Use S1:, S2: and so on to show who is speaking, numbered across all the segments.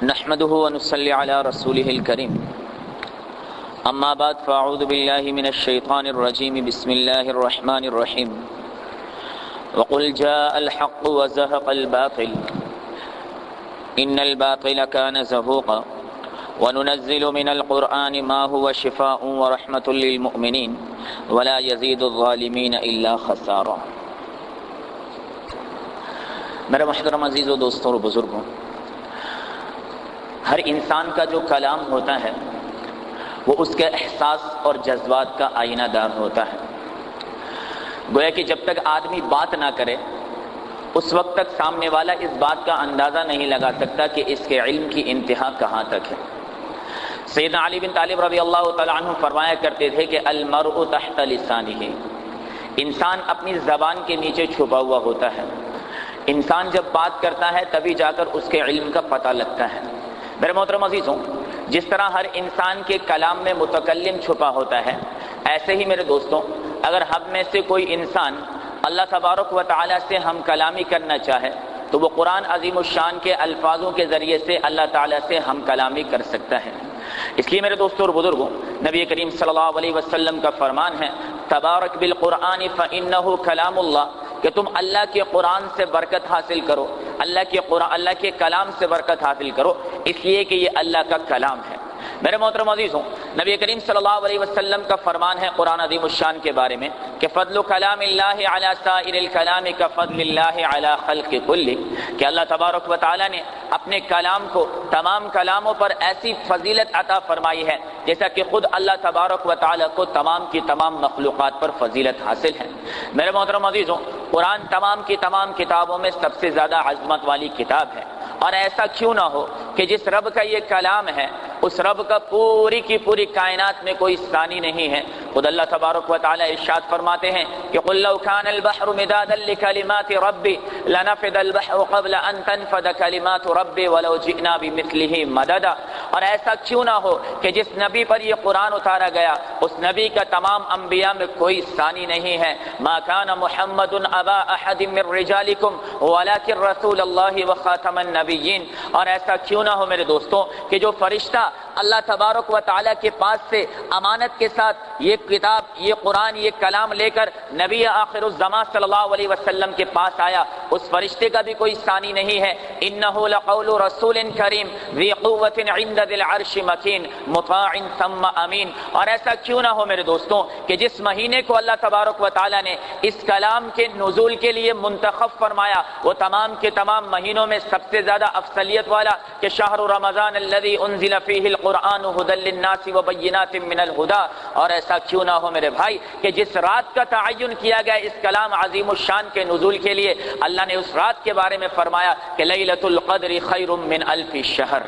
S1: نحمده ونصلي على رسوله الكريم اما بعد فاعوذ بالله من الشيطان الرجيم بسم الله الرحمن الرحيم وقل جاء الحق وزهق الباطل ان الباطل كان زهوقا وننزل من القرآن ما هو شفاء ورحمة للمؤمنين ولا يزيد الظالمين الا خسارا۔ میرے محترم عزیز و دوستوں اور بزرگوں، ہر انسان کا جو کلام ہوتا ہے وہ اس کے احساس اور جذبات کا آئینہ دار ہوتا ہے۔ گویا کہ جب تک آدمی بات نہ کرے اس وقت تک سامنے والا اس بات کا اندازہ نہیں لگا سکتا کہ اس کے علم کی انتہا کہاں تک ہے۔ سیدنا علی بن طالب رضی اللہ تعالی عنہ فرمایا کرتے تھے کہ المرء تحت لسانہ، انسان اپنی زبان کے نیچے چھپا ہوا ہوتا ہے۔ انسان جب بات کرتا ہے تبھی جا کر اس کے علم کا پتہ لگتا ہے۔ میرے محترم عزیزوں، جس طرح ہر انسان کے کلام میں متکلم چھپا ہوتا ہے، ایسے ہی میرے دوستوں اگر ہم میں سے کوئی انسان اللہ تبارک و تعالی سے ہم کلامی کرنا چاہے تو وہ قرآن عظیم الشان کے الفاظوں کے ذریعے سے اللہ تعالی سے ہم کلامی کر سکتا ہے۔ اس لیے میرے دوستوں اور بزرگوں، نبی کریم صلی اللہ علیہ وسلم کا فرمان ہے تبارک بالقرآن فإنہ کلام اللہ، کہ تم اللہ کے قرآن سے برکت حاصل کرو، اللہ کے کلام سے برکت حاصل کرو، اس لیے کہ یہ اللہ کا کلام ہے۔ میرے محترم عزیزوں، نبی کریم صلی اللہ علیہ وسلم کا فرمان ہے قرآن عظیم الشان کے بارے میں کہ فضل کلام اللہ علی سائر الکلام کفضل اللہ علی خلق کل، کہ اللہ تبارک و تعالی نے اپنے کلام کو تمام کلاموں پر ایسی فضیلت عطا فرمائی ہے جیسا کہ خود اللہ تبارک و تعالی کو تمام کی تمام مخلوقات پر فضیلت حاصل ہے۔ میرے محترم عزیزوں، قرآن تمام کی تمام کتابوں میں سب سے زیادہ عظمت والی کتاب ہے، اور ایسا کیوں نہ ہو کہ جس رب کا یہ کلام ہے اس رب کا پوری کی پوری کائنات میں کوئی ثانی نہیں ہے۔ خود اللہ تبارک و تعالی ارشاد فرماتے ہیں کہ قل لو كان البحر مدادا لكلمات ربي لنفد البحر قبل ان تنفد كلمات ربي ولو جئنا بمثله مددا، اور ایسا کیوں نہ ہو کہ جس نبی پر یہ قرآن اتارا گیا اس نبی کا تمام انبیاء میں کوئی ثانی نہیں ہے۔ ما كان محمد ابا احد من رجالكم ولكن رسول الله وخاتم النبيين، اور ایسا کیوں نہ ہو میرے دوستوں کہ جو فرشتہ اللہ تبارک و تعالی کے پاس سے امانت کے ساتھ یہ کتاب، یہ قرآن، یہ کلام لے کر نبی آخر الزمان صلی اللہ علیہ وسلم کے پاس آیا، اس فرشتے کا بھی کوئی ثانی نہیں ہے۔ انہ لقول رسول کریم ذی قوۃ عند ذی العرش مکین مطاع ثم امین، اور ایسا کیوں نہ ہو میرے دوستوں کہ جس مہینے کو اللہ تبارک و تعالی نے اس کلام کے نزول کے لیے منتخب فرمایا وہ تمام کے تمام مہینوں میں سب سے زیادہ افضلیت والا کہ شہر رمضان الذی انزل فیہ القرآن ھدی للناس وبینات من الھدی، اور ایسا کیوں نہ ہو میرے بھائی کہ جس رات کا تعین کیا گیا اس کلام عظیم الشان کے نزول کے لیے اللہ نے اس رات کے بارے میں فرمایا کہ لیلۃ القدر خیر من الف شہر۔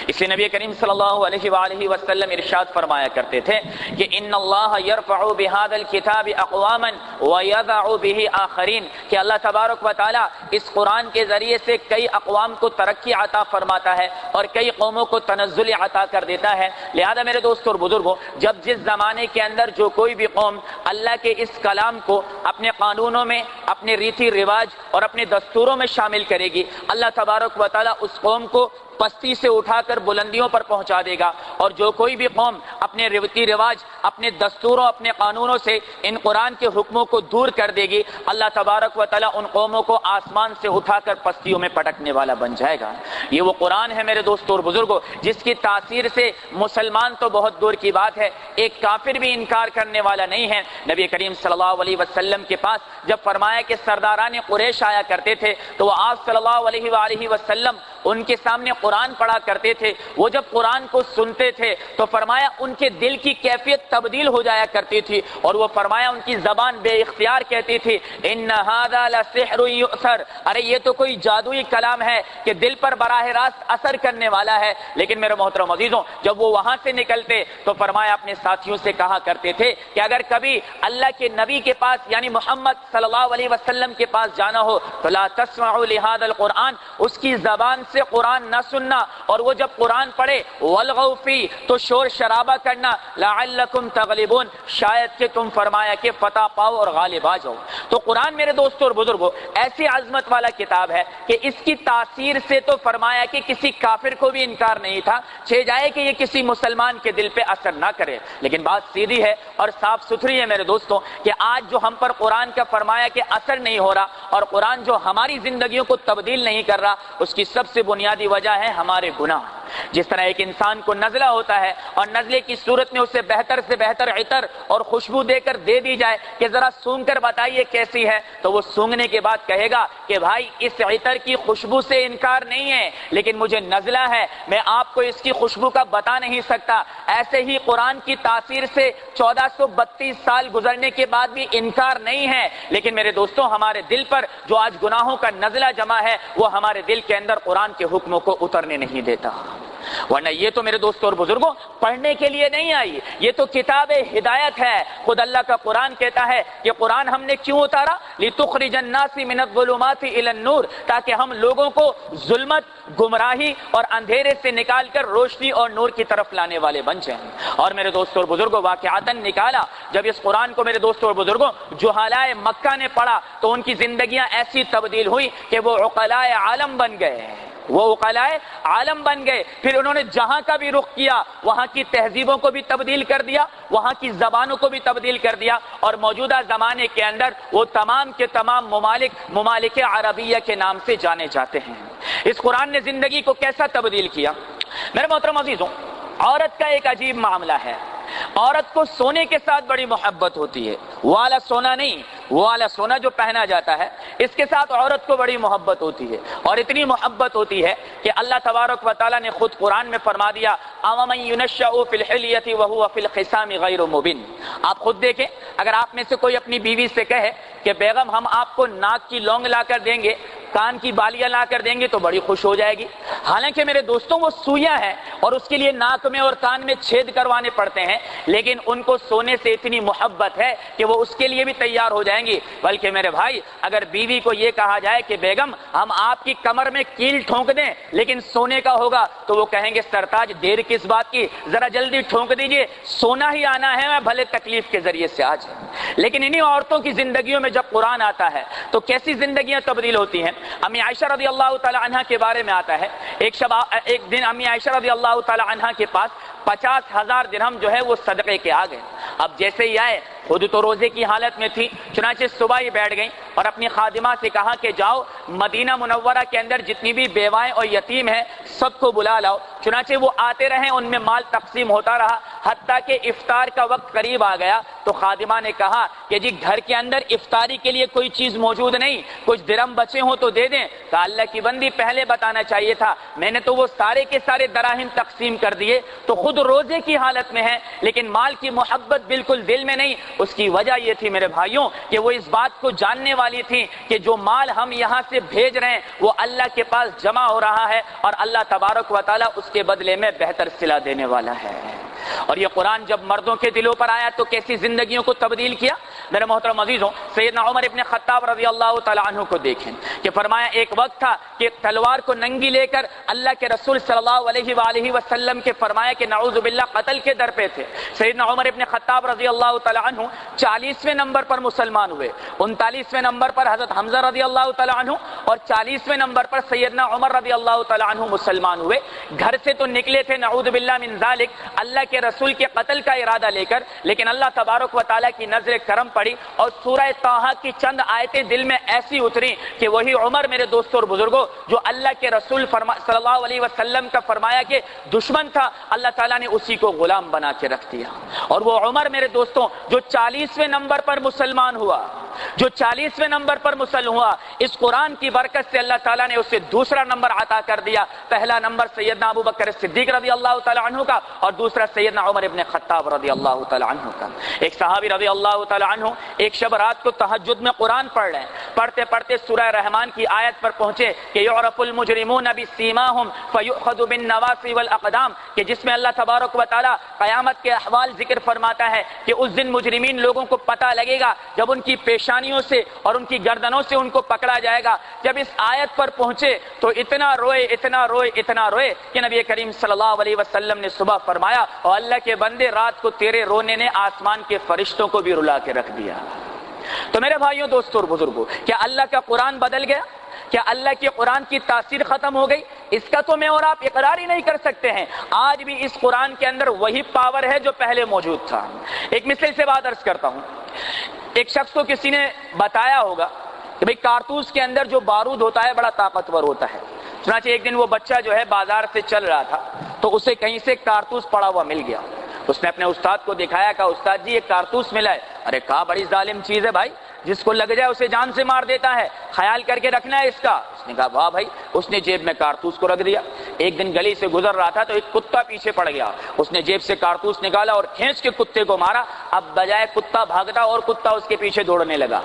S1: اس لیے نبی کریم صلی اللہ علیہ وآلہ وسلم ارشاد فرمایا کرتے تھے کہ ان اللہ یرفع بہذا الکتاب اقواما ویضع بہ آخرین، کہ اللہ تبارک و تعالی اس قرآن کے ذریعے سے کئی اقوام کو ترقی عطا فرماتا ہے اور کئی قوموں کو تنزل عطا کر دیتا ہے۔ لہذا میرے دوستوں اور بزرگوں، جب جس زمانے کے اندر جو کوئی بھی قوم اللہ کے اس کلام کو اپنے قانونوں میں، اپنے ریتی رواج اور اپنے دستوروں میں شامل کرے گی، اللہ تبارک و تعالی اس قوم کو پستی سے اٹھا کر بلندیوں پر پہنچا دے گا، اور جو کوئی بھی قوم اپنے ریتی رواج، اپنے دستوروں، اپنے قانونوں سے ان قرآن کے حکموں کو دور کر دے گی، اللہ تبارک و تعالی ان قوموں کو آسمان سے اٹھا کر پستیوں میں پٹکنے والا بن جائے گا۔ یہ وہ قرآن ہے میرے دوستوں اور بزرگوں جس کی تاثیر سے مسلمان تو بہت دور کی بات ہے، ایک کافر بھی انکار کرنے والا نہیں ہے۔ نبی کریم صلی اللہ علیہ وسلم کے پاس جب فرمایا کہ سرداران قریش آیا کرتے تھے تو وہ آپ صلی اللہ علیہ وآلہ وسلم ان کے سامنے قرآن پڑھا کرتے تھے، وہ جب قرآن کو سنتے تھے تو فرمایا ان کے دل کی کیفیت تبدیل ہو جایا کرتی تھی، اور وہ فرمایا ان کی زبان بے اختیار کہتی تھی ان ھذا لسحر یؤثر، ارے یہ تو کوئی جادوئی کلام ہے کہ دل پر براہ راست اثر کرنے والا ہے۔ لیکن میرے محترم عزیزوں، جب وہ وہاں سے نکلتے تو فرمایا اپنے ساتھیوں سے کہا کرتے تھے کہ اگر کبھی اللہ کے نبی کے پاس یعنی محمد صلی اللہ علیہ وسلم کے پاس جانا ہو تو لا تسمعوا لهذا القرآن، اس کی زبان سے سے قرآن نہ سننا، اور وہ جب قرآن پڑھے والغوا فی تو شور شرابہ کرنا، لعلکم تغلبون شاید کہ تم فرمایا کہ فتح پاؤ اور غالب آ جاؤ۔ تو قرآن میرے دوستوں اور بزرگوں ایسی عظمت والا کتاب ہے کہ اس کی تاثیر سے تو فرمایا کہ کسی کافر کو بھی انکار نہیں تھا، چھے جائے کہ یہ کسی مسلمان کے دل پہ اثر نہ کرے۔ لیکن بات سیدھی ہے اور صاف ستھری ہے میرے دوستوں کہ آج جو ہم پر قرآن کا فرمایا کہ اثر نہیں ہو رہا اور قرآن جو ہماری زندگیوں کو تبدیل نہیں کر رہا، اس کی سب سے بنیادی وجہ ہے ہمارے گناہ۔ جس طرح ایک انسان کو نزلہ ہوتا ہے اور نزلے کی صورت میں اسے بہتر سے بہتر عطر اور خوشبو دے کر دے دی جائے کہ ذرا سونگ کر بتائیے کیسی ہے، تو وہ سونگنے کے بعد کہے گا کہ بھائی اس عطر کی خوشبو سے انکار نہیں ہے، لیکن مجھے نزلہ ہے، میں آپ کو اس کی خوشبو کا بتا نہیں سکتا۔ ایسے ہی قرآن کی تاثیر سے 1432 سال گزرنے کے بعد بھی انکار نہیں ہے، لیکن میرے دوستوں ہمارے دل پر جو آج گناہوں کا نزلہ جمع ہے وہ ہمارے دل کے اندر قرآن کے حکموں کو اترنے نہیں دیتا۔ ورنہ یہ تو میرے دوستوں اور بزرگوں پڑھنے کے لیے نہیں آئی، یہ تو کتاب ہدایت ہے۔ خود اللہ کا قرآن کہتا ہے کہ قرآن ہم نے کیوں اتارا؟ لِتُخْرِجَ النَّاسِ مِنَ الظُّلُمَاتِ إِلَى النُّورِ، تاکہ ہم لوگوں کو ظلمت، گمراہی اور اندھیرے سے نکال کر روشنی اور نور کی طرف لانے والے بن جائیں۔ اور میرے دوستوں اور بزرگوں واقعاتاً نکالا جب اس قرآن کو میرے دوستوں اور بزرگوں جہالائے مکہ نے پڑھا تو ان کی زندگیاں ایسی تبدیل ہوئی کہ وہ عقلائے عالم بن گئے، وہ عقلائے عالم بن گئے۔ پھر انہوں نے جہاں کا بھی رخ کیا وہاں کی تہذیبوں کو بھی تبدیل کر دیا، وہاں کی زبانوں کو بھی تبدیل کر دیا، اور موجودہ زمانے کے اندر وہ تمام کے تمام ممالک عربیہ کے نام سے جانے جاتے ہیں۔ اس قرآن نے زندگی کو کیسا تبدیل کیا؟ میرے محترم عزیزوں، عورت کا ایک عجیب معاملہ ہے۔ عورت کو سونے کے ساتھ بڑی محبت ہوتی ہے، وہ والا سونا نہیں، وہ والا سونا جو پہنا جاتا ہے اس کے ساتھ عورت کو بڑی محبت ہوتی ہے، اور اتنی محبت ہوتی ہے کہ اللہ تبارک و تعالیٰ نے خود قرآن میں فرما دیا أَوَمَن يُنَشَّأُ فِي الْحِلْيَةِ وَهُوَ فِي الْخِصَامِ غَيْرُ مُبِينٍ۔ آپ خود دیکھیں، اگر آپ میں سے کوئی اپنی بیوی سے کہے کہ بیگم ہم آپ کو ناک کی لونگ لا کر دیں گے، کان کی بالیاں لا کر دیں گے، تو بڑی خوش ہو جائے گی۔ حالانکہ میرے دوستوں وہ سوئیاں ہیں اور اس کے لیے ناک میں اور کان میں چھید کروانے پڑتے ہیں، لیکن ان کو سونے سے اتنی محبت ہے کہ وہ اس کے لیے بھی تیار ہو جائیں گی۔ بلکہ میرے بھائی اگر بیوی کو یہ کہا جائے کہ بیگم ہم آپ کی کمر میں کیل ٹھونک دیں لیکن سونے کا ہوگا، تو وہ کہیں گے سرتاج دیر کس بات کی، ذرا جلدی ٹھونک دیجئے، سونا ہی آنا ہے، میں بھلے تکلیف کے ذریعے سے آ جائے۔ لیکن انہی عورتوں کی زندگیوں میں جب قرآن آتا ہے تو کیسی زندگیاں تبدیل ہوتی ہیں۔ امی عائشہ رضی اللہ تعالی عنہ کے بارے میں آتا ہے، ایک دن امی عائشہ رضی اللہ تعالی عنہ کے پاس 50,000 درہم جو ہے وہ صدقے کے آ گئے۔ اب جیسے ہی آئے، خود تو روزے کی حالت میں تھی، چنانچہ صبح ہی بیٹھ گئیں اور اپنی خادمہ سے کہا کہ جاؤ مدینہ منورہ کے اندر جتنی بھی بیوائیں اور یتیم ہیں سب کو بلا لاؤ۔ چنانچہ وہ آتے رہے، ان میں مال تقسیم ہوتا رہا، حتیٰ کہ افطار کا وقت قریب آ گیا تو خادمہ نے کہا کہ جی گھر کے اندر افطاری کے لیے کوئی چیز موجود نہیں، کچھ درہم بچے ہوں تو دے دیں۔ کہا اللہ کی بندی پہلے بتانا چاہیے تھا، میں نے تو وہ سارے کے سارے دراہم تقسیم کر دیے۔ تو خود روزے کی حالت میں ہے لیکن مال کی محبت بالکل دل میں نہیں۔ اس کی وجہ یہ تھی میرے بھائیوں کہ وہ اس بات کو جاننے والی تھی کہ جو مال ہم یہاں سے بھیج رہے ہیں وہ اللہ کے پاس جمع ہو رہا ہے اور اللہ تبارک و تعالیٰ اس کے بدلے میں بہتر صلہ دینے والا ہے۔ اور یہ قرآن جب مردوں کے دلوں پر آیا تو کیسی زندگیوں کو تبدیل کیا؟ میرے محترم عزیزوں، سیدنا عمر ابن خطاب رضی اللہ تعالیٰ عنہ کو دیکھیں کہ فرمایا ایک وقت تھا کہ تلوار کو ننگی لے کر اللہ کے رسول صلی اللہ علیہ وآلہ وسلم کے فرمایا کہ نعوذ باللہ قتل کے در پہ تھے۔ سیدنا عمر ابن خطاب رضی اللہ تعالیٰ عنہ 40ویں نمبر پر مسلمان ہوئے، 39ویں نمبر پر حضرت حمزہ رضی اللہ تعالیٰ عنہ اور 40ویں نمبر پر سیدنا عمر رضی اللہ تعالیٰ عنہ مسلمان ہوئے۔ گھر سے تو نکلے تھے نعوذ باللہ من ذالک اللہ کے رسول کے قتل کا ارادہ لے کر، لیکن اللہ تبارک و تعالیٰ کی نظر کرم پڑی اور سورہ طٰہٰ کی چند آیتیں دل میں ایسی اتری کہ وہی عمر میرے دوستوں اور بزرگوں جو اللہ کے رسول صلی اللہ علیہ وسلم کا فرمایا کہ دشمن تھا، اللہ تعالیٰ نے اسی کو غلام بنا کے رکھ دیا۔ اور وہ عمر میرے دوستوں جو 40ویں نمبر پر مسلمان ہوا، جو 40ویں نمبر پر مسلمان ہوا، اس قرآن کی برکت سے اللہ تعالیٰ نے اسے دوسرا نمبر عطا کر دیا۔ پہلا نمبر سیدنا ابو بکر صدیق رضی اللہ تعالیٰ عنہ کا اور دوسرا سیدنا عمر ابن خطاب رضی اللہ تعالیٰ عنہ کا۔ ایک صحابی رضی اللہ تعالیٰ عنہ ایک شب رات کو تہجد میں قرآن پڑھ رہے ہیں، پڑھتے پڑھتے سورہ رحمان کی آیت پر پہنچے کہ یعرف المجرمون بسیماہم فیؤخذ بالنواصی والاقدام، کہ جس میں اللہ تبارک و تعالی قیامت کے احوال ذکر فرماتا ہے کہ اس دن مجرمین لوگوں کو پتہ لگے گا جب ان کی پیشانیوں سے اور ان کی گردنوں سے ان کو پکڑا جائے گا۔ جب اس آیت پر پہنچے تو اتنا روئے کہ نبی کریم صلی اللہ علیہ وسلم نے صبح فرمایا اور اللہ کے بندے رات کو تیرے رونے نے آسمان کے فرشتوں کو بھی رلا کے رکھ دیا۔ تو میرے بھائیوں، دوستوں اور بزرگوں، کیا اللہ کا قرآن بدل گیا؟ کیا اللہ کے قرآن کی تاثیر ختم ہو گئی؟ اس کا تو میں اور آپ اقرار ہی نہیں کر سکتے ہیں۔ آج بھی اس قرآن کے اندر وہی پاور ہے جو پہلے موجود تھا۔ ایک مثال سے بات عرض کرتا ہوں۔ ایک شخص کو کسی نے بتایا ہوگا کہ بھئی کارتوس کے اندر جو بارود ہوتا ہے بڑا طاقتور ہوتا ہے۔ چنانچہ ایک دن وہ بچہ جو ہے بازار سے چل رہا تھا تو اسے کہیں سے کارتوس پڑا ہوا مل گیا۔ اس نے اپنے استاد کو دکھایا، کہا استاد جی ایک کارتوس ملا ہے۔ ارے کہا بڑی ظالم چیز ہے بھائی، جس کو لگ جائے اسے جان سے مار دیتا ہے، خیال کر کے رکھنا ہے اس کا۔ اس نے کہا واہ بھائی۔ اس نے جیب میں کارتوس کو رکھ دیا۔ ایک دن گلی سے گزر رہا تھا تو ایک کتا پیچھے پڑ گیا۔ اس نے جیب سے کارتوس نکالا اور کھینچ کے کتے کو مارا۔ اب بجائے کتا بھاگتا اور کتا اس کے پیچھے دوڑنے لگا۔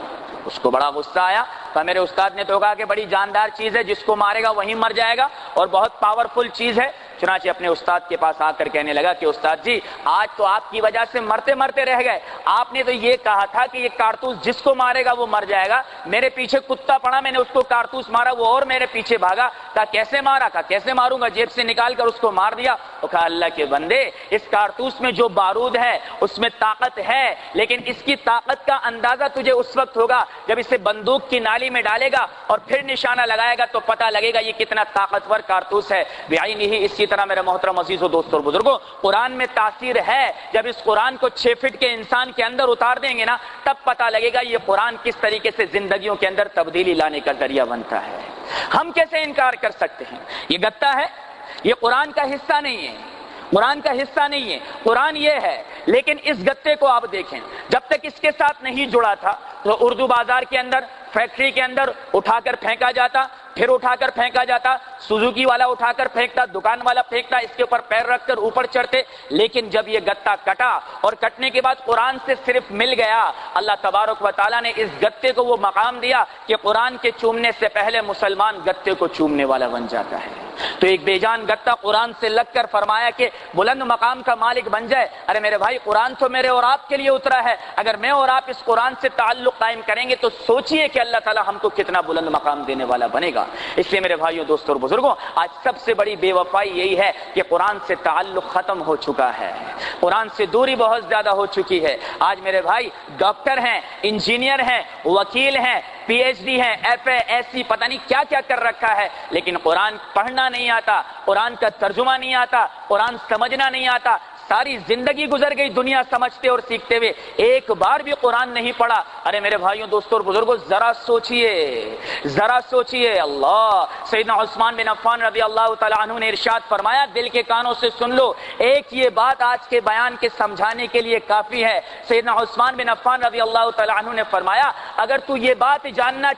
S1: اس کو بڑا غصہ آیا، کہا میرے استاد نے تو کہا کہ بڑی جاندار چیز ہے، جس کو مارے گا وہیں مر جائے گا اور بہت پاورفل چیز ہے۔ چنانچہ اپنے استاد کے پاس آ کر کہنے لگا کہ استاد جی آج تو آپ کی وجہ سے مرتے مرتے رہ گئے۔ آپ نے تو یہ کہا تھا کہ یہ کارتوس جس کو مارے گا وہ مر جائے گا، میرے پیچھے کتا پڑا، میں نے اس کو کارتوس مارا، وہ اور میرے پیچھے بھاگا۔ کہا کیسے مارا؟ کہا کیسے ماروں گا، جیب سے نکال کر اس کو مار دیا۔ تو کہا اللہ کے بندے، اس کارتوس میں جو بارود ہے اس میں طاقت ہے، لیکن اس کی طاقت کا اندازہ تجھے اس وقت ہوگا جب اسے بندوق کی نالی میں ڈالے گا اور پھر نشانہ لگائے گا تو پتہ لگے گا یہ کتنا طاقتور کارتوس ہے۔ بعینہ اسی طرح میرے محترم عزیزو دوستو اور بزرگوں، قرآن میں تاثیر ہے۔ جب اس قرآن کو 6 فٹ کے انسان کے اندر اتار دیں گے نا، تب پتہ لگے گا یہ قرآن کس طریقے سے زندگیوں کے اندر تبدیلی لانے کا ذریعہ بنتا ہے۔ ہم کیسے انکار کر سکتے ہیں؟ یہ گتا ہے، یہ قرآن کا حصہ نہیں ہے، قرآن کا حصہ نہیں ہے، قرآن یہ ہے۔ لیکن اس گتے کو آپ دیکھیں، جب تک اس کے ساتھ نہیں جڑا تھا تو اردو بازار کے اندر، فیکٹری کے اندر اٹھا کر پھینکا جاتا، پھر اٹھا کر پھینکا جاتا، سوزوکی والا اٹھا کر پھینکتا، دکان والا پھینکتا، اس کے اوپر پیر رکھ کر اوپر چڑھتے۔ لیکن جب یہ گتا کٹا اور کٹنے کے بعد قرآن سے صرف مل گیا، اللہ تبارک و تعالیٰ نے اس گتے کو وہ مقام دیا کہ قرآن کے چومنے سے پہلے مسلمان گتے کو چومنے والا بن جاتا ہے۔ تو ایک بے جان گتا قرآن سے لگ کر فرمایا کہ بلند مقام کا مالک بن جائے۔ ارے میرے بھائی، قرآن تو میرے اور آپ کے لیے اترا ہے، اگر میں اور آپ اس قرآن سے تعلق قائم کریں گے تو سوچئے کہ اللہ تعالیٰ ہم کو کتنا بلند مقام دینے والا بنے گا۔ اس لیے میرے بھائیوں، دوستوں اور بزرگوں، آج سب سے بڑی بے وفائی یہی ہے کہ قرآن سے تعلق ختم ہو چکا ہے، قرآن سے دوری بہت زیادہ ہو چکی ہے۔ آج میرے بھائی ڈاکٹر ہیں، انجینئر ہیں، وکیل ہیں، پی ایچ ڈی ہیں، ایف اے، ایسی پتہ نہیں کیا کیا کر رکھا ہے، لیکن قرآن پڑھنا نہیں آتا، قرآن کا ترجمہ نہیں آتا، قرآن سمجھنا نہیں آتا۔ ساری زندگی گزر گئی دنیا سمجھتے اور سیکھتے ہوئے، ایک بار بھی قرآن نہیں پڑھا۔ ارے میرے بھائیوں، دوستوں اور بزرگوں، ذرا سوچئے۔ اللہ سیدنا عثمان بن عفان رضی اللہ تعالیٰ عنہ نے ارشاد فرمایا، دل کے کانوں سے سن لو، ایک یہ بات آج کے بیان کے سمجھانے کے لیے کافی ہے۔ سیدنا عثمان بن عفان رضی اللہ تعالیٰ عنہ نے فرمایا، اگر تو یہ بات جاننا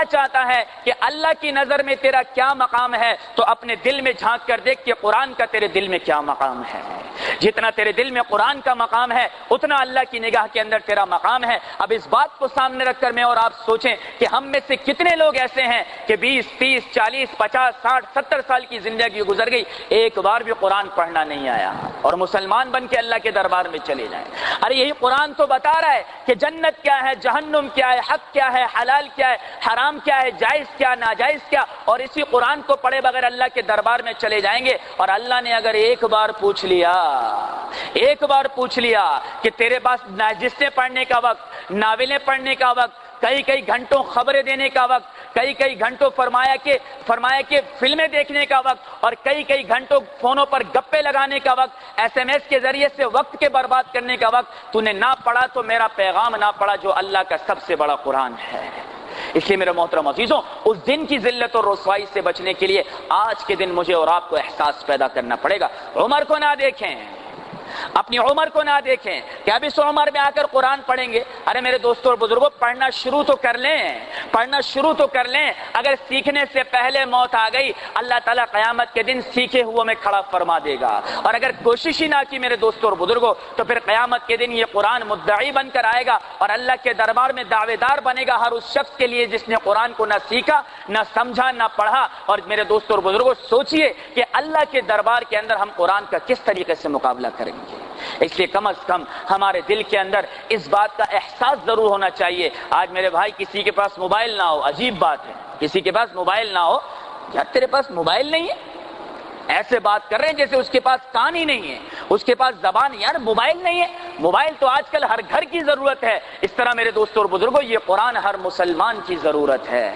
S1: چاہتا ہے کہ اللہ کی نظر میں تیرا کیا مقام ہے تو اپنے دل میں جھانک کر دیکھ کہ قرآن کا تیرے دل میں کیا مقام ہے۔ جتنا تیرے دل میں قرآن کا مقام ہے اتنا اللہ کی نگاہ کے اندر تیرا مقام ہے۔ اب اس بات کو سامنے رکھ کر میں اور آپ سوچیں کہ ہم میں سے کتنے لوگ ایسے ہیں کہ 20 30 40 50 60 70 سال کی زندگی گزر گئی، ایک بار بھی قرآن پڑھنا نہیں آیا اور مسلمان بن کے اللہ کے دربار میں چلے جائیں۔ ارے یہی قرآن تو بتا رہا ہے کہ جنت کیا ہے، جہنم کیا ہے، حق کیا ہے، حلال کیا ہے، حرام کیا ہے، جائز کیا، ناجائز کیا، اور اسی قرآن کو پڑھے بغیر اللہ کے دربار میں چلے جائیں گے۔ اور اللہ نے اگر ایک بار پوچھ لیا کہ تیرے پاس نجسیں پڑھنے کا وقت، ناولیں پڑھنے کا وقت، کئی گھنٹوں خبریں دینے کا وقت، کئی گھنٹوں فرمایا کہ فلمیں دیکھنے کا وقت، اور کئی گھنٹوں فونوں پر گپے لگانے کا وقت، SMS کے ذریعے سے وقت کے برباد کرنے کا وقت تو نے نہ پڑھا تو میرا پیغام نہ پڑھا جو اللہ کا سب سے بڑا قرآن ہے۔ اس لیے میرے محترم عزیزوں، اس دن کی ذلت اور رسوائی سے بچنے کے لیے آج کے دن مجھے اور آپ کو احساس پیدا کرنا پڑے گا۔ عمر کو نہ دیکھیں، اپنی عمر کو نہ دیکھیں کہ اب اس عمر میں آ کر قرآن پڑھیں گے. ارے میرے دوستوں اور بزرگوں، پڑھنا شروع تو کر لیں، پڑھنا شروع تو کر لیں. اگر سیکھنے سے پہلے موت آ گئی، اللہ تعالیٰ قیامت کے دن سیکھے ہوئے میں کھڑا فرما دے گا. اور اگر کوشش ہی نہ کی میرے دوستوں اور بزرگوں، تو پھر قیامت کے دن یہ قرآن مدعی بن کر آئے گا اور اللہ کے دربار میں دعوے دار بنے گا ہر اس شخص کے لیے جس نے قرآن کو نہ سیکھا، نہ سمجھا، نہ پڑھا. اور میرے دوستوں اور بزرگوں، سوچئے کہ اللہ کے دربار کے اندر ہم قرآن کا کس طریقے سے مقابلہ کریں گے. اس لیے کم از کم ہمارے دل کے اندر اس بات کا احساس ضرور ہونا چاہیے. آج میرے بھائی کسی کے پاس موبائل نہ ہو، عجیب بات ہے، کسی کے پاس موبائل نہ ہو. یار تیرے پاس موبائل نہیں ہے؟ ایسے بات کر رہے ہیں جیسے اس کے پاس کان ہی نہیں ہے، اس کے پاس زبان. یار موبائل نہیں ہے؟ موبائل تو آج کل ہر گھر کی ضرورت ہے. اس طرح میرے دوستوں اور بزرگوں، یہ قرآن ہر مسلمان کی ضرورت ہے،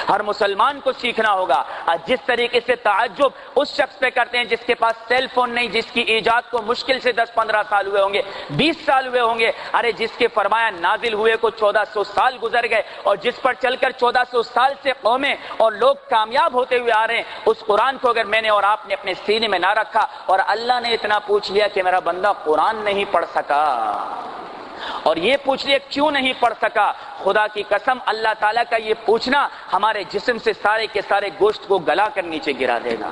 S1: ہر مسلمان کو سیکھنا ہوگا. جس طریقے سے تعجب اس شخص پہ کرتے ہیں جس کے پاس سیل فون نہیں، جس کی ایجاد کو مشکل سے 10-15 سال ہوئے ہوں گے، 20 سال ہوئے ہوں گے. ارے جس کے فرمایا نازل ہوئے کو 1400 سال گزر گئے، اور جس پر چل کر 1400 سال سے قومیں اور لوگ کامیاب ہوتے ہوئے آ رہے ہیں، اس قرآن کو اگر میں نے اور آپ نے اپنے سینے میں نہ رکھا اور اللہ نے اتنا پوچھ لیا کہ میرا بندہ قرآن نہیں پڑھ سکا، اور یہ پوچھ لیا کیوں نہیں پڑھ سکا، خدا کی قسم اللہ تعالیٰ کا یہ پوچھنا ہمارے جسم سے سارے کے سارے گوشت کو گلا کر نیچے گرا دے گا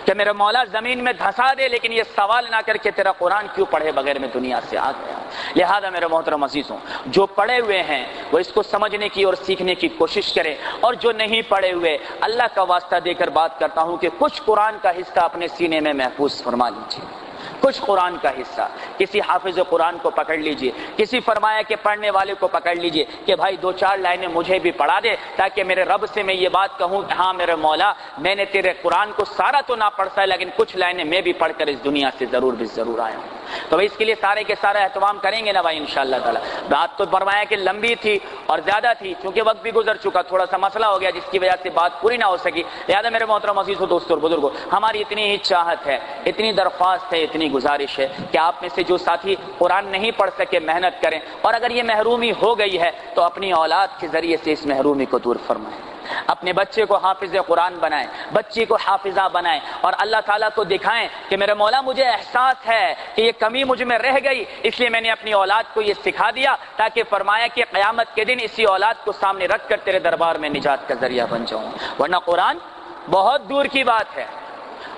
S1: کہ میرا مولا زمین میں دھسا دے، لیکن یہ سوال نہ کر کے تیرا قرآن کیوں پڑھے بغیر میں دنیا سے آ گیا. لہذا میرے محترم عزیزوں، جو پڑھے ہوئے ہیں وہ اس کو سمجھنے کی اور سیکھنے کی کوشش کریں، اور جو نہیں پڑھے ہوئے اللہ کا واسطہ دے کر بات کرتا ہوں کہ کچھ قرآن کا حصہ اپنے سینے میں محفوظ فرما لیجیے. کچھ قرآن کا حصہ کسی حافظ قرآن کو پکڑ لیجئے، کسی فرمایا کہ پڑھنے والے کو پکڑ لیجئے کہ بھائی 2-4 لائنیں مجھے بھی پڑھا دے، تاکہ میرے رب سے میں یہ بات کہوں کہ ہاں میرے مولا، میں نے تیرے قرآن کو سارا تو نہ پڑھ سکا لیکن کچھ لائنیں میں بھی پڑھ کر اس دنیا سے ضرور آیا ہوں. تو اس کے لیے سارے کے سارا اہتمام کریں گے نا بھائی انشاءاللہ تعالی. بات تو فرمایا کہ لمبی تھی اور زیادہ تھی، کیونکہ وقت بھی گزر چکا، تھوڑا سا مسئلہ ہو گیا جس کی وجہ سے بات پوری نہ ہو سکی. لہذا میرے محترم عزیزوں، دوستوں اور بزرگوں، ہماری اتنی ہی چاہت ہے، اتنی درخواست ہے، اتنی گزارش ہے کہ آپ میں سے جو ساتھی قرآن نہیں پڑھ سکے محنت کریں، اور اگر یہ محرومی ہو گئی ہے تو اپنی اولاد کے ذریعے سے اس محرومی کو دور فرمائیں. اپنے بچے کو حافظ قرآن بنائیں، بچی کو حافظہ بنائیں، اور اللہ تعالیٰ کو دکھائیں کہ میرے مولا مجھے احساس ہے کہ یہ کمی مجھ میں رہ گئی، اس لیے میں نے اپنی اولاد کو یہ سکھا دیا، تاکہ فرمایا کہ قیامت کے دن اسی اولاد کو سامنے رکھ کر تیرے دربار میں نجات کا ذریعہ بن جاؤں. ورنہ قرآن بہت دور کی بات ہے،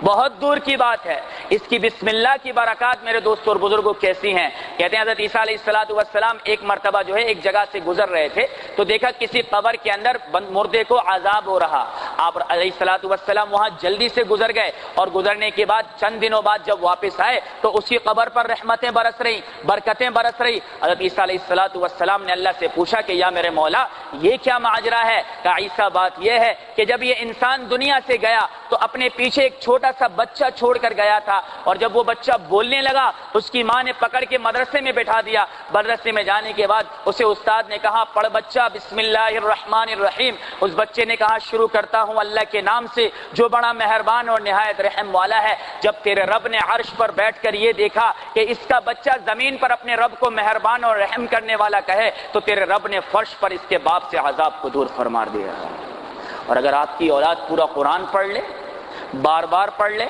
S1: بہت دور کی بات ہے. اس کی بسم اللہ کی برکات میرے دوستوں اور بزرگوں کیسی ہیں. کہتے ہیں حضرت عیسیٰ علیہ السلام ایک مرتبہ جو ہے ایک جگہ سے گزر رہے تھے، تو دیکھا کسی قبر کے اندر مردے کو عذاب ہو رہا. آپ علیہ السلام وہاں جلدی سے گزر گئے، اور گزرنے کے بعد چند دنوں بعد جب واپس آئے تو اسی قبر پر رحمتیں برس رہی، برکتیں برس رہی. حضرت عیسیٰ علیہ السلام نے اللہ سے پوچھا کہ یا میرے مولا یہ کیا ماجرا ہے؟ کہا عیسیٰ بات یہ ہے کہ جب یہ انسان دنیا سے گیا تو اپنے پیچھے ایک چھوٹا سا بچہ چھوڑ کر گیا تھا، اور جب وہ بچہ بولنے لگا اس کی ماں نے پکڑ کے مدرسے میں بٹھا دیا. مدرسے میں جانے کے بعد اسے استاد نے کہا پڑھ بچہ بسم اللہ الرحمن الرحیم. اس بچے نے کہا شروع کرتا ہوں اللہ کے نام سے جو بڑا مہربان اور نہایت رحم والا ہے. جب تیرے رب نے عرش پر بیٹھ کر یہ دیکھا کہ اس کا بچہ زمین پر اپنے رب کو مہربان اور رحم کرنے والا کہے تو تیرے رب نے فرش پر اس کے باپ سے عذاب کو دور فرما دیا. اور اگر آپ کی اولاد پورا قرآن پڑھ لے، بار بار پڑھ لے،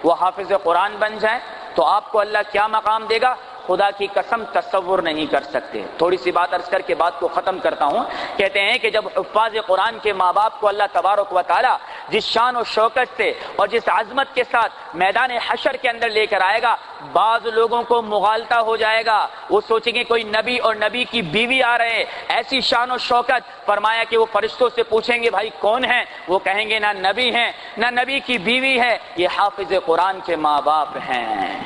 S1: وہ حافظ قرآن بن جائیں، تو آپ کو اللہ کیا مقام دے گا خدا کی قسم تصور نہیں کر سکتے. تھوڑی سی بات عرض کر کے بات کو ختم کرتا ہوں. کہتے ہیں کہ جب حفاظ قرآن کے ماں باپ کو اللہ تبارک و تعالی جس شان و شوکت سے اور جس عظمت کے ساتھ میدان حشر کے اندر لے کر آئے گا، بعض لوگوں کو مغالطہ ہو جائے گا. وہ سوچیں گے کوئی نبی اور نبی کی بیوی آ رہے ہیں، ایسی شان و شوکت. فرمایا کہ وہ فرشتوں سے پوچھیں گے بھائی کون ہیں؟ وہ کہیں گے نہ نبی ہیں نہ نبی کی بیوی ہے، یہ حافظ قرآن کے ماں باپ ہیں.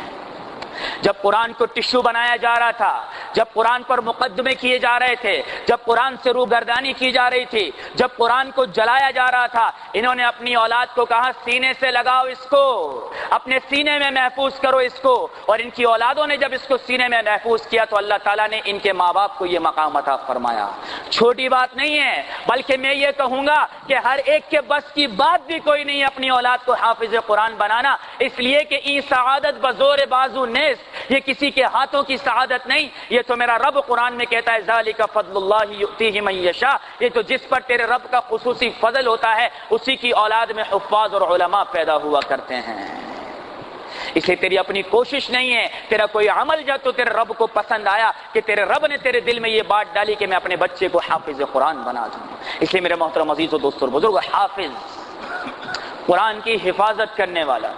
S1: جب قرآن کو ٹشو بنایا جا رہا تھا، جب قرآن پر مقدمے کیے جا رہے تھے، جب قرآن سے روگردانی کی جا رہی تھی، جب قرآن کو جلایا جا رہا تھا، انہوں نے اپنی اولاد کو کہا سینے سے لگاؤ اس کو، اپنے سینے میں محفوظ کرو اس کو. اور ان کی اولادوں نے جب اس کو سینے میں محفوظ کیا تو اللہ تعالیٰ نے ان کے ماں باپ کو یہ مقام عطا فرمایا. چھوٹی بات نہیں ہے، بلکہ میں یہ کہوں گا کہ ہر ایک کے بس کی بات بھی کوئی نہیں اپنی اولاد کو حافظ قرآن بنانا، اس لیے کہ ای سعادت بزور بازو نیس، یہ کسی کے ہاتھوں کی سعادت نہیں، یہ تو میرا رب قرآن میں کہتا ہے ذالک فضل اللہ یؤتیہ من یشاء. یہ تو جس پر تیرے رب کا خصوصی فضل ہوتا ہے اسی کی اولاد میں حفاظ اور علماء پیدا ہوا کرتے ہیں. اس لیے تیری اپنی کوشش نہیں ہے، تیرا کوئی عمل جو تو تیرے رب کو پسند آیا کہ تیرے رب نے تیرے دل میں یہ بات ڈالی کہ میں اپنے بچے کو حافظ قرآن بنا دوں۔ اس لیے میرے محترم عزیز و دوستو اور بزرگ، حافظ قرآن کی حفاظت کرنے والا،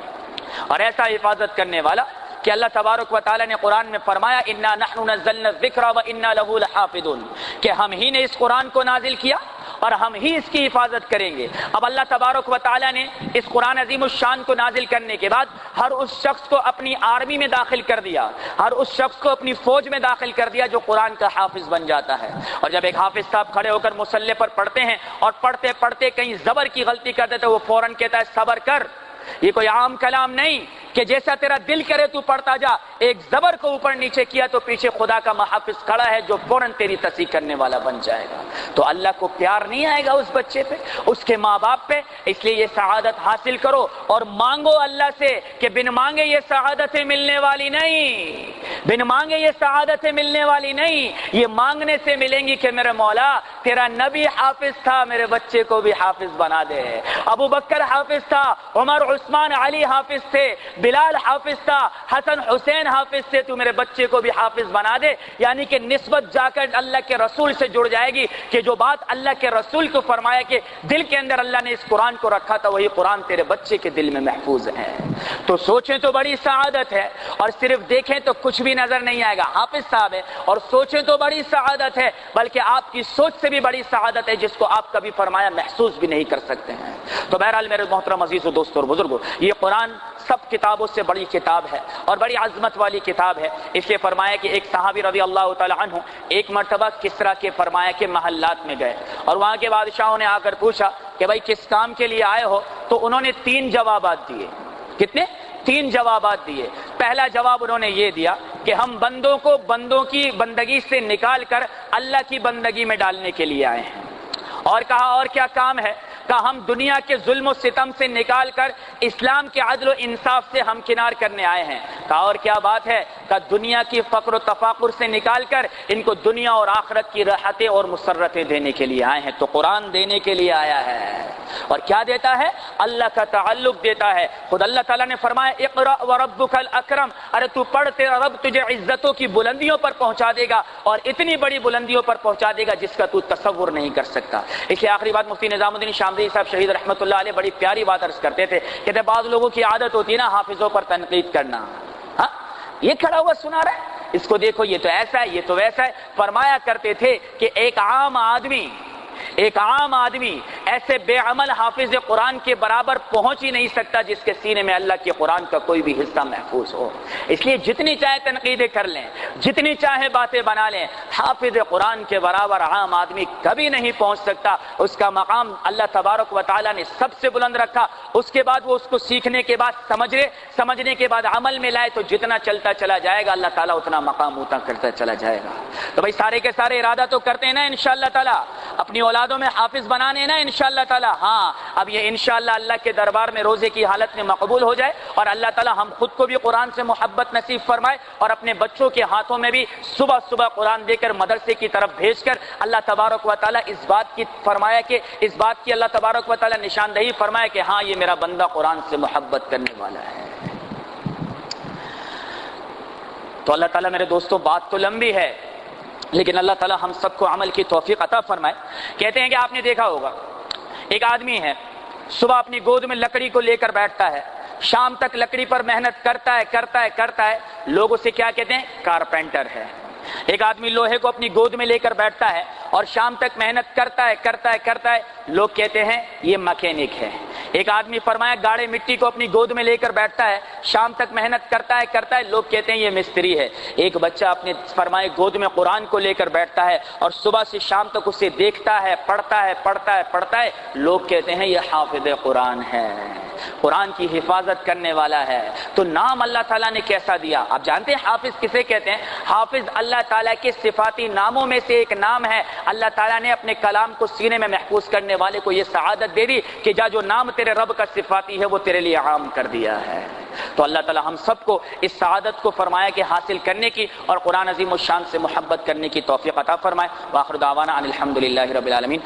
S1: اور ایسا حفاظت کرنے والا کہ اللہ تبارک و تعالی نے قرآن میں فرمایا انا نحن نزلنا الذکر وانا له لحافظون، کہ ہم ہی نے اس قرآن کو نازل کیا اور ہم ہی اس کی حفاظت کریں گے۔ اب اللہ تبارک و تعالی نے اس قرآن عظیم الشان کو نازل کرنے کے بعد ہر اس شخص کو اپنی آرمی میں داخل کر دیا، ہر اس شخص کو اپنی فوج میں داخل کر دیا جو قرآن کا حافظ بن جاتا ہے۔ اور جب ایک حافظ صاحب کھڑے ہو کر مصلی پر پڑھتے ہیں اور پڑھتے پڑھتے کہیں زبر کی غلطی کر دیتے، وہ فوراً کہتا ہے صبر کر۔ یہ کوئی عام کلام نہیں کہ جیسا تیرا دل کرے تو پڑھتا جا، ایک زبر کو اوپر نیچے کیا تو پیچھے خدا کا محافظ کھڑا ہے جو فوراً تیری تصحیح کرنے والا بن جائے گا۔ تو اللہ کو پیار نہیں آئے گا اس بچے پہ، اس کے ماں باپ پہ؟ اس لیے یہ سعادت حاصل کرو اور مانگو اللہ سے کہ بن مانگے یہ سعادتیں ملنے والی نہیں، بن مانگے یہ سعادتیں ملنے والی نہیں، یہ مانگنے سے ملیں گی کہ میرے مولا تیرا نبی حافظ تھا، میرے بچے کو بھی حافظ بنا دے۔ ابو بکر حافظ تھا، عمر عثمان علی حافظ تھے، بلال حافظ تھا، حسن حسین حافظ تھے، تو میرے بچے کو بھی حافظ بنا دے۔ یعنی کہ نسبت جا کر اللہ کے رسول سے جڑ جائے گی کہ جو بات اللہ کے رسول کو فرمایا کہ دل کے اندر اللہ نے اس قرآن کو رکھا تھا، وہی قرآن تیرے بچے کے دل میں محفوظ ہے۔ تو سوچیں تو بڑی سعادت ہے، اور صرف دیکھیں تو کچھ بھی نظر نہیں آئے گا، حافظ صاحب ہے، اور سوچیں تو بڑی سعادت ہے، بلکہ آپ کی سوچ سے بھی بڑی سعادت ہے جس کو آپ کبھی فرمایا محسوس بھی نہیں کر سکتے ہیں۔ تو بہرحال میرے محترم عزیز و دوستو اور بزرگوں، یہ قرآن سب کتابوں سے بڑی کتاب ہے اور بڑی عظمت والی کتاب ہے۔ اس لیے فرمایا کہ ایک صحابی رضی اللہ تعالی عنہ ایک مرتبہ کسرا کے فرمایا کہ محلات میں گئے اور وہاں کے بادشاہوں نے آ کر پوچھا کہ بھائی کس کام کے لیے آئے ہو؟ تو انہوں نے 3 جوابات دیے۔ کتنے؟ 3 جوابات دیے۔ پہلا جواب انہوں نے یہ دیا کہ ہم بندوں کو بندوں کی بندگی سے نکال کر اللہ کی بندگی میں ڈالنے کے لیے آئے ہیں۔ اور کہا اور کیا کام ہے؟ کہا ہم دنیا کے ظلم و ستم سے نکال کر اسلام کے عدل و انصاف سے ہمکنار کرنے آئے ہیں۔ کہا اور کیا بات ہے؟ کہا دنیا کی فقر و تفاقر سے نکال کر ان کو دنیا اور آخرت کی راحتیں اور مسرتیں دینے کے لیے آئے ہیں۔ تو قرآن دینے کے لیے آیا ہے، اور کیا دیتا ہے؟ اللہ کا تعلق دیتا ہے۔ خود اللہ تعالیٰ نے فرمایا اقرأ وربک الاکرم، ارے تو پڑھ، تیرا رب تجھے عزتوں کی بلندیوں پر پہنچا دے گا، اور اتنی بڑی بلندیوں پر پہنچا دے گا جس کا تو تصور نہیں کر سکتا۔ اس لیے آخری بات مفتی نظام الدین شاملی صاحب شہید رحمۃ اللہ علیہ بڑی پیاری بات عرض کرتے تھے، کہتے بعض لوگوں کی عادت ہوتی ہے نا حافظوں پر تنقید کرنا، ہاں یہ کھڑا ہوا سنا رہا ہے، اس کو دیکھو یہ تو ایسا ہے، یہ تو ویسا ہے۔ فرمایا کرتے تھے کہ ایک عام آدمی ایسے بے عمل حافظ قرآن کے برابر پہنچ ہی نہیں سکتا جس کے سینے میں اللہ کے قرآن کا کوئی بھی حصہ محفوظ ہو۔ اس لیے جتنی چاہے تنقیدیں کر لیں، جتنی چاہے باتیں بنا لیں، حافظ قرآن کے برابر عام آدمی کبھی نہیں پہنچ سکتا۔ اس کا مقام اللہ تبارک و تعالیٰ نے سب سے بلند رکھا۔ اس کے بعد وہ اس کو سیکھنے کے بعد سمجھنے کے بعد عمل میں لائے تو جتنا چلتا چلا جائے گا اللہ تعالیٰ اتنا مقام ہوتا کرتا چلا جائے گا۔ تو بھائی سارے کے سارے ارادہ تو کرتے ہیں نا انشاءاللہ تعالیٰ اپنی اولادوں میں حافظ بنانے نا انشاءاللہ تعالی۔ ہاں اب یہ انشاءاللہ اللہ کے دربار میں روزے کی حالت میں مقبول ہو جائے اور اللہ تعالی ہم خود کو بھی قرآن سے محبت نصیب فرمائے اور اپنے بچوں کے ہاتھوں میں بھی صبح صبح قرآن دے کر مدرسے کی طرف بھیج کر اللہ تبارک و تعالی اس بات کی اللہ تبارک و تعالی نشاندہی فرمائے کہ ہاں یہ میرا بندہ قرآن سے محبت کرنے والا ہے۔ تو اللہ تعالی میرے دوستو بات تو لمبی ہے لیکن اللہ تعالی ہم سب کو عمل کی توفیق عطا فرمائے۔ کہتے ہیں کہ آپ نے دیکھا ہوگا ایک آدمی ہے، صبح اپنی گود میں لکڑی کو لے کر بیٹھتا ہے، شام تک لکڑی پر محنت کرتا ہے، لوگ اسے کیا کہتے ہیں؟ کارپینٹر ہے۔ ایک آدمی لوہے کو اپنی گود میں لے کر بیٹھتا ہے اور شام تک محنت کرتا ہے، لوگ کہتے ہیں یہ مکینک ہے۔ ایک آدمی فرمایا گاڑے مٹی کو اپنی گود میں لے کر بیٹھتا ہے، شام تک محنت کرتا ہے، لوگ کہتے ہیں یہ مستری ہے۔ ایک بچہ اپنے فرمائے گود میں قرآن کو لے کر بیٹھتا ہے اور صبح سے شام تک اسے دیکھتا ہے، پڑھتا ہے، لوگ کہتے ہیں یہ حافظ قرآن ہے، قرآن کی حفاظت کرنے والا ہے۔ تو نام اللہ تعالیٰ نے کیسا دیا؟ آپ جانتے ہیں حافظ کسے کہتے ہیں؟ حافظ اللہ تعالیٰ کے صفاتی ناموں میں سے ایک نام ہے۔ اللہ تعالیٰ نے اپنے کلام کو سینے میں محفوظ کرنے والے کو یہ سعادت دے دی کہ جو نام تیرے رب کا صفاتی ہے وہ تیرے لیے عام کر دیا ہے۔ تو اللہ تعالیٰ ہم سب کو اس سعادت کو فرمایا کہ حاصل کرنے کی اور قرآن عظیم الشان سے محبت کرنے کی توفیق عطا فرمائے۔ وآخر دعوانا ان الحمدللہ رب العالمین۔